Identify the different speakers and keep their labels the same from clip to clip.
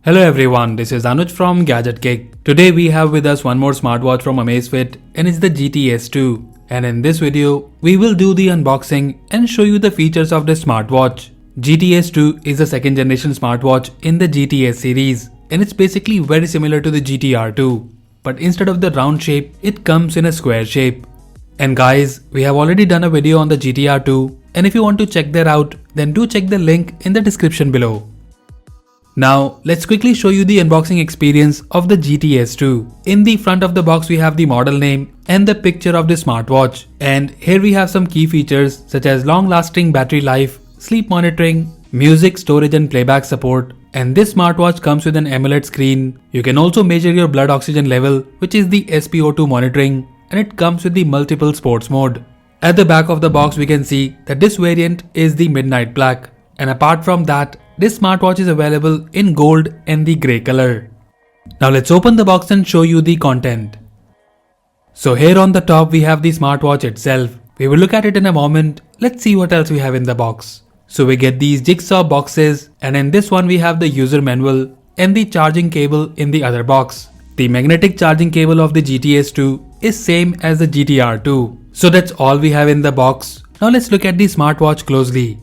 Speaker 1: Hello everyone, this is Anuj from Gadget Kick. Today we have with us one more smartwatch from Amazfit and it's the GTS 2. And in this video, we will do the unboxing and show you the features of this smartwatch. GTS 2 is a second generation smartwatch in the GTS series and it's basically very similar to the GTR 2. But instead of the round shape, it comes in a square shape. And guys, we have already done a video on the GTR 2 and if you want to check that out, then do check the link in the description below. Now, let's quickly show you the unboxing experience of the GTS 2. In the front of the box, we have the model name and the picture of the smartwatch. And here we have some key features such as long-lasting battery life, sleep monitoring, music storage and playback support. And this smartwatch comes with an AMOLED screen. You can also measure your blood oxygen level, which is the SpO2 monitoring, and it comes with the multiple sports mode. At the back of the box, we can see that this variant is the midnight black. And apart from that, this smartwatch is available in gold and the grey color. Now let's open the box and show you the content. So here on the top we have the smartwatch itself. We will look at it in a moment. Let's see what else we have in the box. So we get these jigsaw boxes and in this one we have the user manual and the charging cable in the other box. The magnetic charging cable of the GTS 2 is same as the GTR 2. So that's all we have in the box. Now let's look at the smartwatch closely.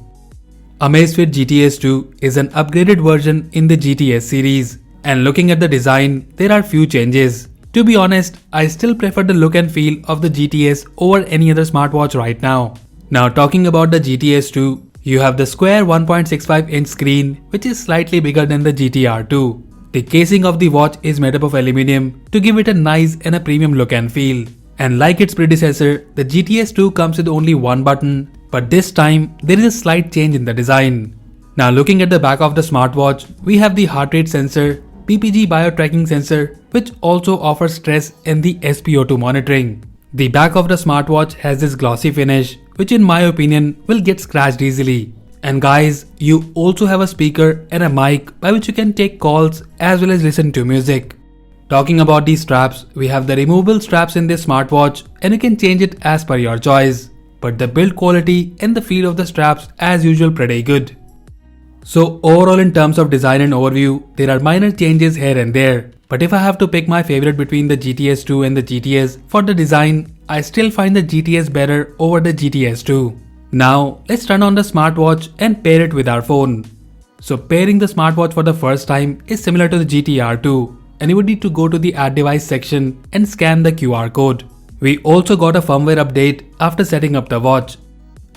Speaker 1: Amazfit GTS 2 is an upgraded version in the GTS series, and looking at the design, there are few changes. To be honest, I still prefer the look and feel of the GTS over any other smartwatch right now. Now talking about the GTS 2, you have the square 1.65-inch screen which is slightly bigger than the GTR 2. The casing of the watch is made up of aluminium to give it a nice and a premium look and feel. And like its predecessor, the GTS 2 comes with only one button. But this time, there is a slight change in the design. Now looking at the back of the smartwatch, we have the heart rate sensor, PPG bio-tracking sensor, which also offers stress and the SpO2 monitoring. The back of the smartwatch has this glossy finish, which in my opinion will get scratched easily. And guys, you also have a speaker and a mic by which you can take calls as well as listen to music. Talking about these straps, we have the removable straps in this smartwatch and you can change it as per your choice. But the build quality and the feel of the straps as usual pretty good. So overall in terms of design and overview, there are minor changes here and there. But if I have to pick my favorite between the GTS 2 and the GTS for the design, I still find the GTS better over the GTS 2. Now let's turn on the smartwatch and pair it with our phone. So pairing the smartwatch for the first time is similar to the GTR 2 and you would need to go to the add device section and scan the QR code. We also got a firmware update after setting up the watch.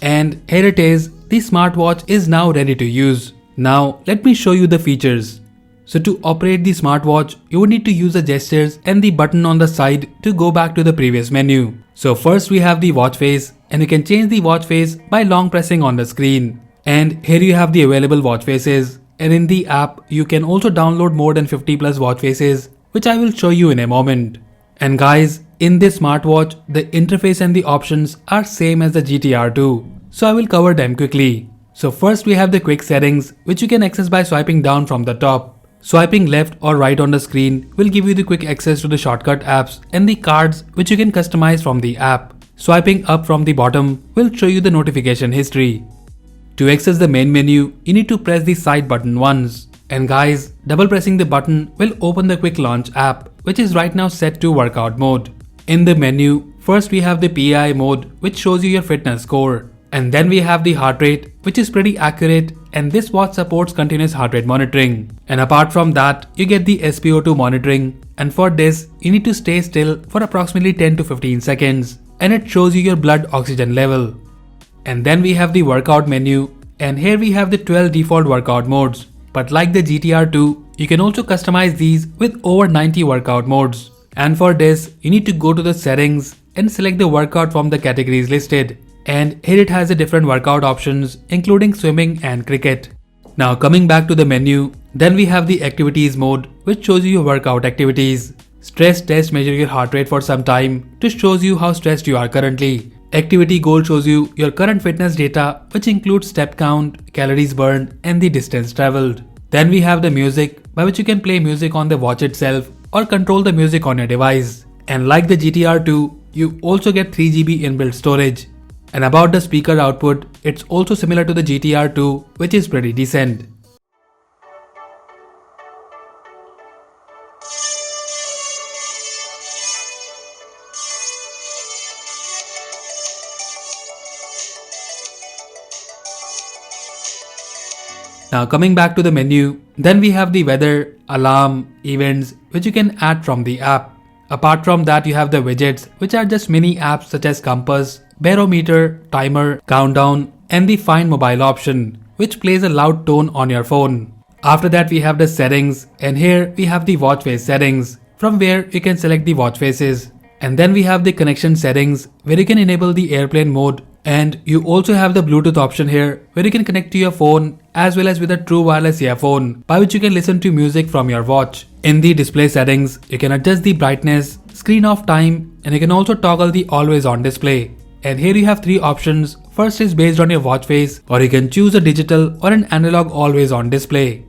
Speaker 1: And here it is, the smartwatch is now ready to use. Now let me show you the features. So to operate the smartwatch, you would need to use the gestures and the button on the side to go back to the previous menu. So first we have the watch face and you can change the watch face by long pressing on the screen. And here you have the available watch faces. And in the app, you can also download more than 50 plus watch faces, which I will show you in a moment. And guys, in this smartwatch, the interface and the options are same as the GTR 2, so I will cover them quickly. So first we have the quick settings which you can access by swiping down from the top. Swiping left or right on the screen will give you the quick access to the shortcut apps and the cards which you can customize from the app. Swiping up from the bottom will show you the notification history. To access the main menu, you need to press the side button once. And guys, double pressing the button will open the quick launch app which is right now set to workout mode. In the menu, first we have the PAI mode which shows you your fitness score. And then we have the heart rate which is pretty accurate and this watch supports continuous heart rate monitoring. And apart from that, you get the SpO2 monitoring and for this, you need to stay still for approximately 10 to 15 seconds and it shows you your blood oxygen level. And then we have the workout menu and here we have the 12 default workout modes. But like the GTR 2, you can also customize these with over 90 workout modes. And for this, you need to go to the settings and select the workout from the categories listed. And here it has the different workout options including swimming and cricket. Now coming back to the menu, then we have the activities mode which shows you your workout activities. Stress test measure your heart rate for some time to shows you how stressed you are currently. Activity goal shows you your current fitness data which includes step count, calories burned and the distance traveled. Then we have the music by which you can play music on the watch itself or control the music on your device. And like the GTR 2, you also get 3GB inbuilt storage. And about the speaker output, it's also similar to the GTR 2 which is pretty decent. Now coming back to the menu, then we have the weather, alarm, events which you can add from the app. Apart from that, you have the widgets, which are just mini apps such as compass, barometer, timer, countdown, and the find mobile option, which plays a loud tone on your phone. After that, we have the settings, and here we have the watch face settings, from where you can select the watch faces. And then we have the connection settings, where you can enable the airplane mode, and you also have the Bluetooth option here, where you can connect to your phone as well as with a true wireless earphone, by which you can listen to music from your watch. In the display settings, you can adjust the brightness, screen off time, and you can also toggle the always on display. And here you have three options. First is based on your watch face, or you can choose a digital or an analog always on display.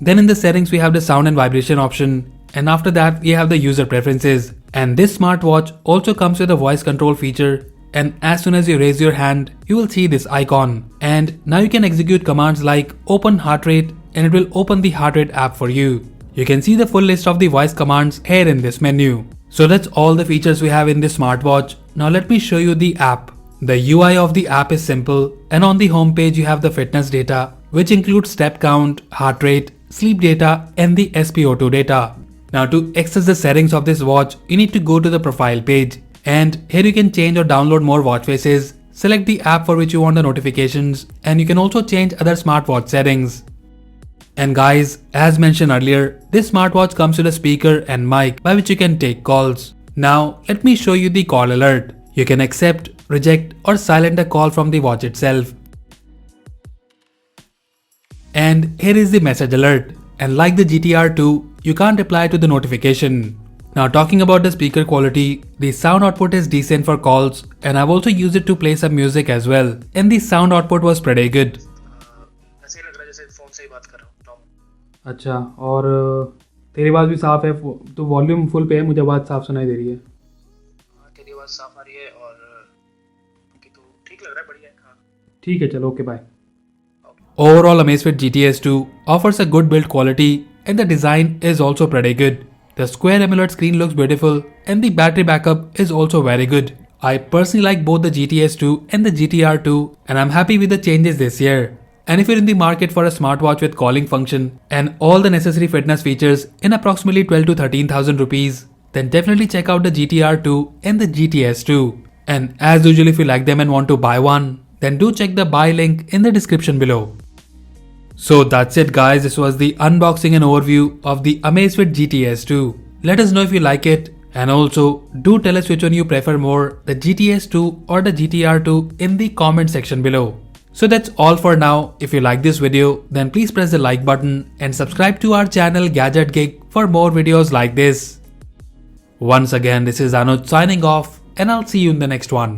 Speaker 1: Then in the settings we have the sound and vibration option, and after that we have the user preferences. And this smartwatch also comes with a voice control feature, and as soon as you raise your hand, you will see this icon. And now you can execute commands like open heart rate, and it will open the heart rate app for you. You can see the full list of the voice commands here in this menu. So that's all the features we have in this smartwatch. Now let me show you the app. The UI of the app is simple, and on the home page you have the fitness data, which includes step count, heart rate, sleep data, and the SpO2 data. Now to access the settings of this watch, you need to go to the profile page, and here you can change or download more watch faces, select the app for which you want the notifications, and you can also change other smartwatch settings. And guys, as mentioned earlier, this smartwatch comes with a speaker and mic by which you can take calls. Now let me show you the call alert. You can accept, reject, or silent a call from the watch itself. And here is the message alert, and like the GTR2, you can't reply to the notification. Now talking about the speaker quality, the sound output is decent for calls, and I've also used it to play some music as well, and the sound output was pretty good. अच्छा, और तेरी आवाज़ भी साफ है, तो volume full पे है, मुझे आवाज़ साफ सुनाई दे रही है। तेरी आवाज़ साफ आ रही है और तो ठीक लग रहा है, बढ़िया है। हाँ ठीक है, चलो, okay, bye. Overall, Amazfit GTS 2 offers a good build quality, and the design is also pretty good. The square AMOLED screen looks beautiful, and the battery backup is also very good. I personally like both the GTS 2 and the GTR 2, and I'm happy with the changes this year. And if you're in the market for a smartwatch with calling function and all the necessary fitness features in approximately 12 to 13,000 rupees, then definitely check out the GTR 2 and the GTS 2. And as usual, if you like them and want to buy one, then do check the buy link in the description below. So that's it guys, this was the unboxing and overview of the Amazfit GTS 2. Let us know if you like it, and also do tell us which one you prefer more, the GTS 2 or the GTR 2 in the comment section below. So that's all for now. If you like this video, then please press the like button and subscribe to our channel Gadget Geek for more videos like this. Once again, this is Anuj signing off, and I'll see you in the next one.